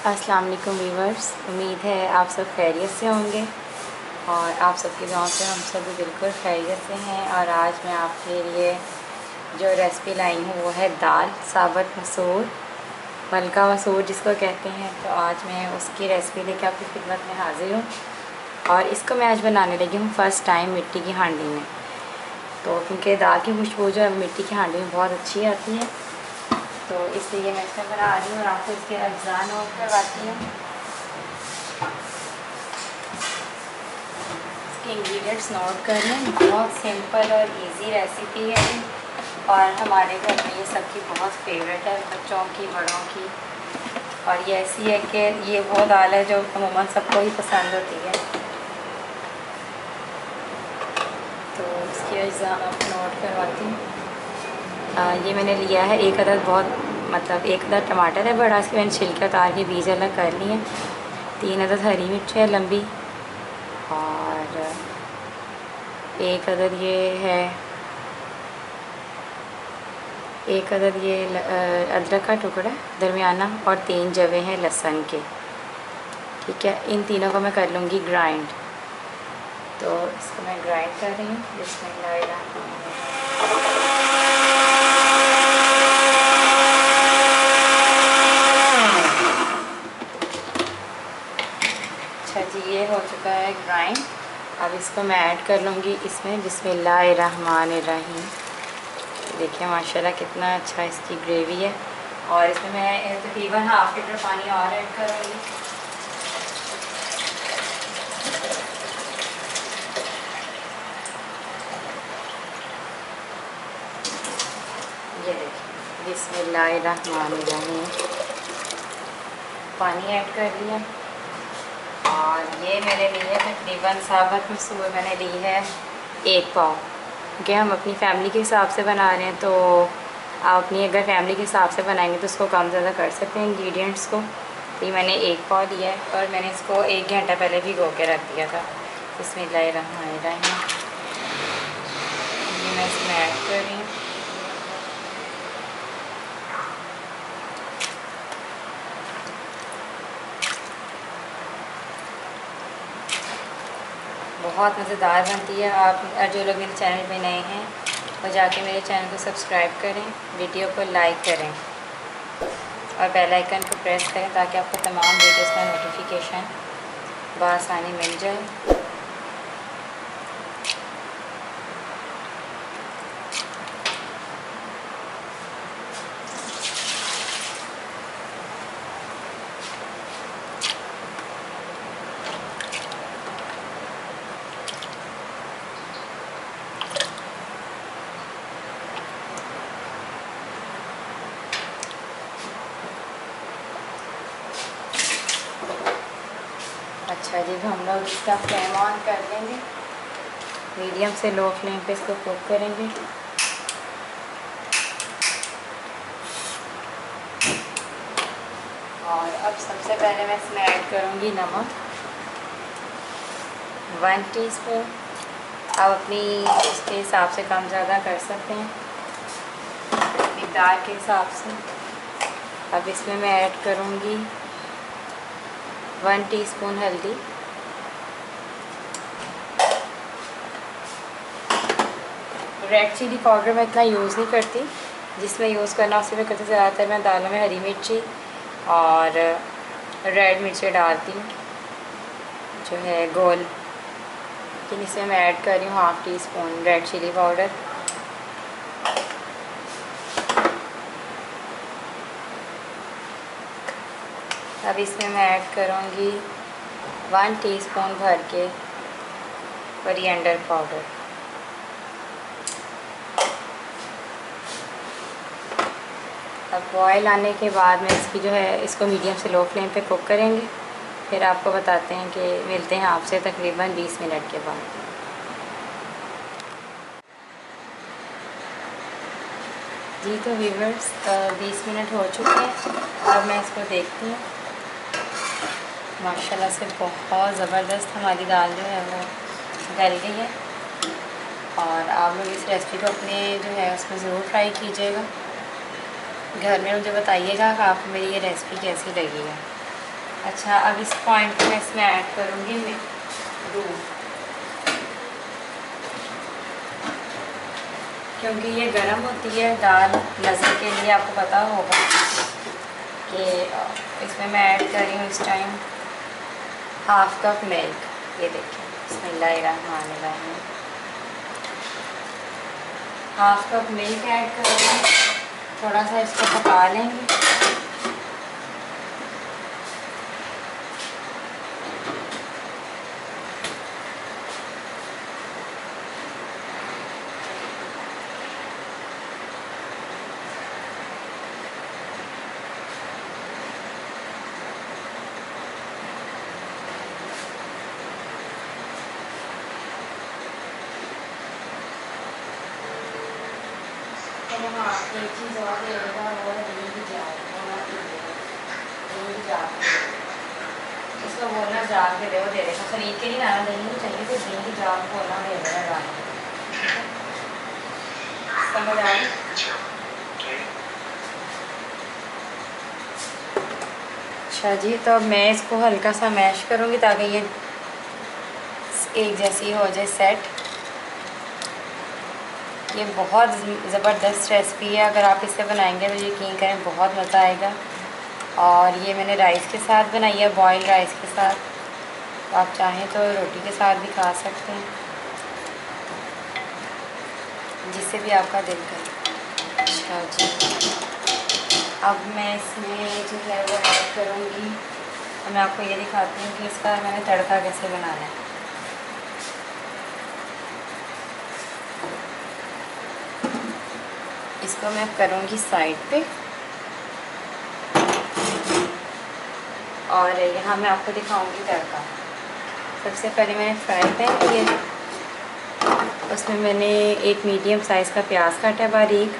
अस्सलाम वालेकुम व्यूवर्स, उम्मीद है आप सब खैरियत से होंगे और आप सबके गांव से हम सब भी बिल्कुल खैरियत से हैं। और आज मैं आपके लिए जो रेसिपी लाई हूँ वो है दाल साबुत मसूर, मलका मसूर जिसको कहते हैं। तो आज मैं उसकी रेसिपी लेके आपकी खिदमत में हाजिर हूँ और इसको मैं आज बनाने लगी हूँ फ़र्स्ट टाइम मिट्टी की हांडी में। तो क्योंकि दाल की खुशबू जो है मिट्टी की हांडी में बहुत अच्छी आती है, तो इसलिए मैं इसमें बना रही हूँ और आपको इसके अज्जा नोट करवाती हूँ। इसके इंग्रेडिएंट्स नोट कर लें। बहुत सिंपल और इजी रेसिपी है और हमारे घर में ये सबकी बहुत फेवरेट है, बच्चों की, बड़ों की। और ये ऐसी है कि ये वो दाल है जो अमूमन सबको ही पसंद होती है। तो इसके अज्जा नोट करवाती हूँ। ये मैंने लिया है एक अदद, एक अदद टमाटर है बड़ा, इसके मैंने छिलके उतार के बीज अलग कर लिए। 3 अदद हरी मिर्च है लंबी, और एक अदद ये अदरक का टुकड़ा दरमियाना, और 3 जवे हैं लहसुन के। ठीक है, इन तीनों को मैं कर लूँगी ग्राइंड। तो इसको मैं ग्राइंड कर रही हूँ। बिस्मिल्लाहिर्रहमानिर्रहीम। अच्छा जी, ये हो चुका है ग्राइंड। अब इसको मैं ऐड कर लूँगी इसमें। बिस्मिल्लाहिर्रहमानिर्रहीम। देखिए माशाल्लाह कितना अच्छा इसकी ग्रेवी है। और इसमें मैं तकरीबन ½ लीटर पानी और ऐड करूँगी। ये देखिए, बिस्मिल्लाहिर्रहमानिर्रहीम, पानी ऐड कर लिया। और ये मैंने ली है तकरीबन साबुत मसूर, मैंने ली है 1 पाव, क्योंकि हम अपनी फैमिली के हिसाब से बना रहे हैं। तो आप अपनी अगर फैमिली के हिसाब से बनाएंगे तो उसको कम ज़्यादा कर सकते हैं इंग्रेडिएंट्स को। तो ये मैंने 1 पाव लिया है और मैंने इसको 1 घंटा पहले भिगो के रख दिया था। बिस्मिल्लाहिर्रहमानिर्रहीम। ये मैं इसमें ऐड कर रही हूँ। बहुत मज़ेदार बनती है। आप जो लोग मेरे चैनल पे नए हैं वो जाके मेरे चैनल को सब्सक्राइब करें, वीडियो को लाइक करें और बेल आइकन को प्रेस करें ताकि आपको तमाम वीडियोस का नोटिफिकेशन बआसानी मिल जाए। अच्छा जी, हम लोग इसका फ्लेम ऑन कर लेंगे। मीडियम से लो फ्लेम पे इसको कुक करेंगे। और अब सबसे पहले मैं इसमें ऐड करूँगी नमक 1 टीस्पून। आप अपनी इसके हिसाब से कम ज़्यादा कर सकते हैं, मिक़दार के हिसाब से। अब इसमें मैं ऐड करूँगी 1 टीस्पून हल्दी, रेड चिली पाउडर मैं इतना यूज़ नहीं करती, जिसमें यूज़ करना उसी में करती। ज़्यादातर मैं दालों में हरी मिर्ची और रेड मिर्ची डालती हूँ जो है गोल। लेकिन इसमें मैं ऐड कर रही हूँ ½ टीस्पून रेड चिली पाउडर। अब इसमें मैं ऐड करूँगी 1 टीस्पून भर के कोरिएंडर पाउडर। अब बॉयल आने के बाद में इसकी जो है इसको मीडियम से लो फ्लेम पे कुक करेंगे। फिर आपको बताते हैं कि मिलते हैं आपसे तकरीबन 20 मिनट के बाद। जी तो व्यूवर्स, 20 मिनट हो चुके हैं। अब मैं इसको देखती हूँ। माशाल्लाह से बहुत ज़बरदस्त हमारी दाल जो है वो गल गई है। और आप लोग इस रेसिपी को अपने जो है उसमें ज़रूर ट्राई कीजिएगा। घर में मुझे बताइएगा कि आपको मेरी ये रेसिपी कैसी लगी है। अच्छा, अब इस पॉइंट पे मैं इसमें ऐड करूँगी मैं दूध, क्योंकि ये गर्म होती है दाल। मज़े के लिए आपको पता होगा कि इसमें मैं ऐड कर रही हूँ इस टाइम हाफ कप मिल्क। ये देखिए, बिस्मिल्लाहिर्रहमानिर्रहीम, हाफ कप मिल्क ऐड करेंगे। थोड़ा सा इसको पका लेंगे। हाँ, एक चीज़ और देगा, वो है दूध जार, दूध जार इसको बोलना जार के दे, वो दे देगा। खरीद के नहीं लाना, नहीं चाहिए तो दूध जार बोलना दे देगा गाना। समझ आ गई? अच्छा जी, तो अब मैं इसको हल्का सा मैश करूँगी ताकि ये एक जैसी हो जाए सेट। ये बहुत ज़बरदस्त रेसिपी है, अगर आप इसे बनाएंगे तो यकीन करें बहुत मज़ा आएगा। और ये मैंने राइस के साथ बनाई है, बॉइल्ड राइस के साथ। तो आप चाहें तो रोटी के साथ भी खा सकते हैं, जिससे भी आपका दिल करे। अच्छा जी, अब मैं इसमें जो है वो ऐड करूँगी। मैं आपको ये दिखाती हूँ कि इसका मैंने तड़का कैसे बनाना है। इसको मैं करूँगी साइड पे, और यहाँ मैं आपको दिखाऊँगी तड़का। सबसे पहले मैंने फ्राई पैन लिया, उसमें मैंने एक मीडियम साइज़ का प्याज काटा बारीक,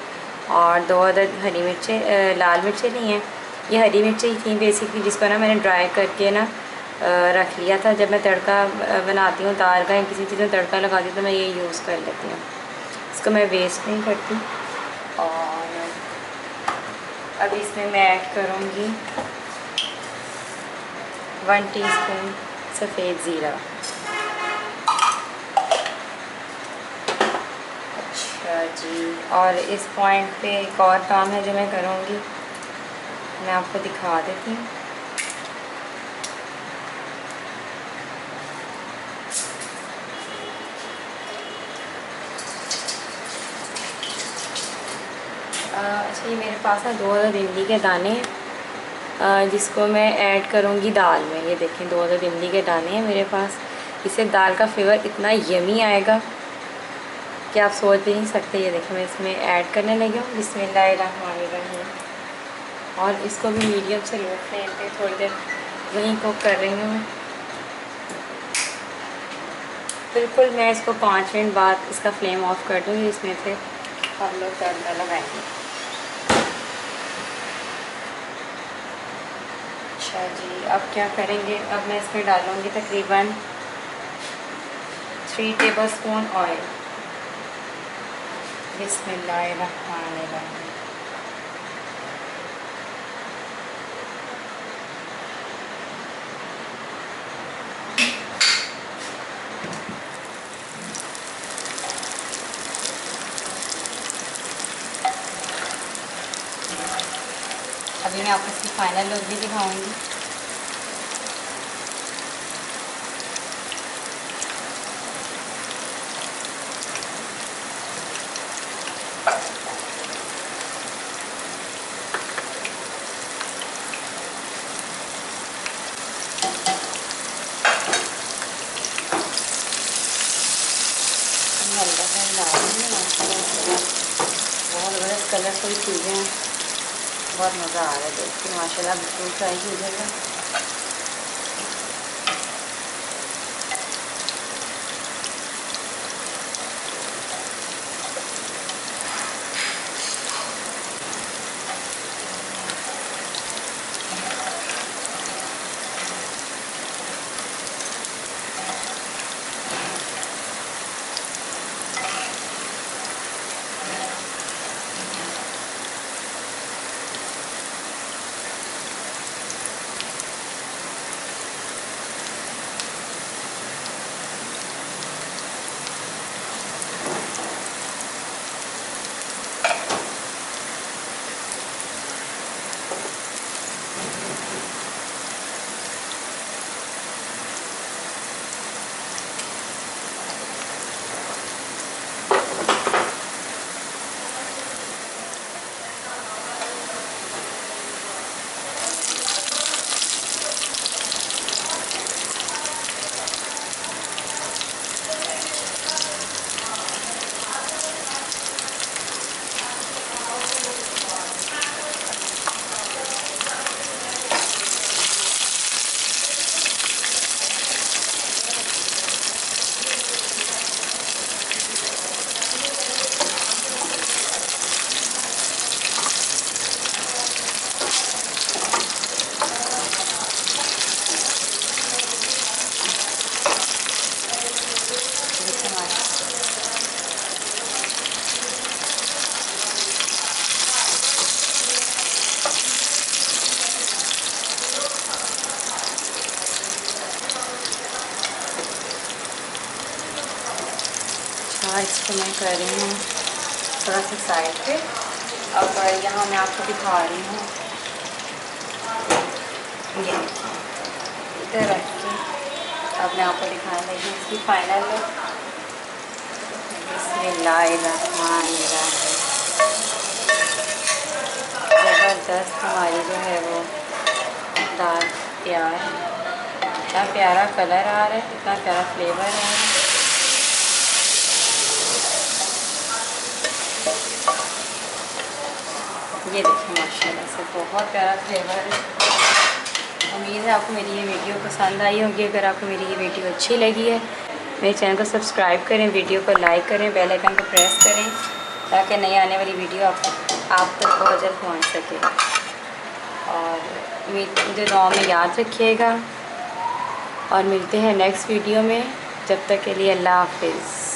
और 2 अदद हरी मिर्चें, लाल मिर्चें ली हैं। ये हरी मिर्चें ही थी बेसिकली, जिसको ना मैंने ड्राई करके ना रख लिया था। जब मैं तड़का बनाती हूँ दाल का या किसी चीज़ में तड़का लगाती हूँ तो मैं ये यूज़ कर लेती हूँ, इसको मैं वेस्ट नहीं करती। और अब इसमें मैं ऐड करूँगी 1 टीस्पून सफ़ेद ज़ीरा। अच्छा जी, और इस पॉइंट पे एक और काम है जो मैं करूँगी, मैं आपको दिखा देती हूँ। अच्छा, ये मेरे पास ना 2 अदद इमली के दाने हैं, जिसको मैं ऐड करूँगी दाल में। ये देखें, 2 अदद इमली के दाने हैं मेरे पास। इससे दाल का फ्लेवर इतना यमी आएगा कि आप सोच भी नहीं सकते। ये देखें, मैं इसमें ऐड करने लगी हूँ, बिस्मिल्लाहिर्रहमानिर्रहीम। और इसको भी मीडियम से लो फ्लेम पे थोड़ी देर वहीं कुक कर रही हूँ मैं। बिल्कुल मैं इसको 5 मिनट बाद इसका फ्लेम ऑफ कर दूँगी, इसमें फिर हम लोग तड़का लगाएंगे। अच्छा जी, अब क्या करेंगे, अब मैं इसमें डालूँगी तकरीबन 3 टेबलस्पून ऑयल। बिस्मिल्लाहिर्रहमानिर्रहीम। अभी मैं आपको इसकी फाइनल लुक भी दिखाऊंगी। हल्का सा डालेंगे, बहुत बड़े कलरफुल चीज़ें हैं, बहुत मज़ा आ रहा है देख के। माशाल्लाह, बिल्कुल ट्राई कीजिएगा। और इसको मैं कर रही हूँ थोड़ा सा साइड पे। अब यहाँ मैं आपको दिखा रही हूँ, ये इधर रख के अब मैं आपको दिखाने लगी हूँ इसकी फाइनल लुक। बिस्मिल्लाहिर्रहमानिर्रहीम। ज़बरदस्त हमारी जो है वो दाल तैयार है। इतना प्यारा कलर आ रहा है, इतना प्यारा फ्लेवर आ रहा है। ये देखिए माशाल्लाह से बहुत प्यारा फ्लेवर है। उम्मीद है आपको मेरी ये वीडियो पसंद आई होगी। अगर आपको मेरी ये वीडियो अच्छी लगी है, मेरे चैनल को सब्सक्राइब करें, वीडियो को लाइक करें, बेल आइकन को प्रेस करें ताकि नई आने वाली वीडियो आप तक बहुत जल्द पहुँच सके। और मुझे दुआ में याद रखिएगा और मिलते हैं नेक्स्ट वीडियो में। जब तक के लिए अल्लाह हाफिज़।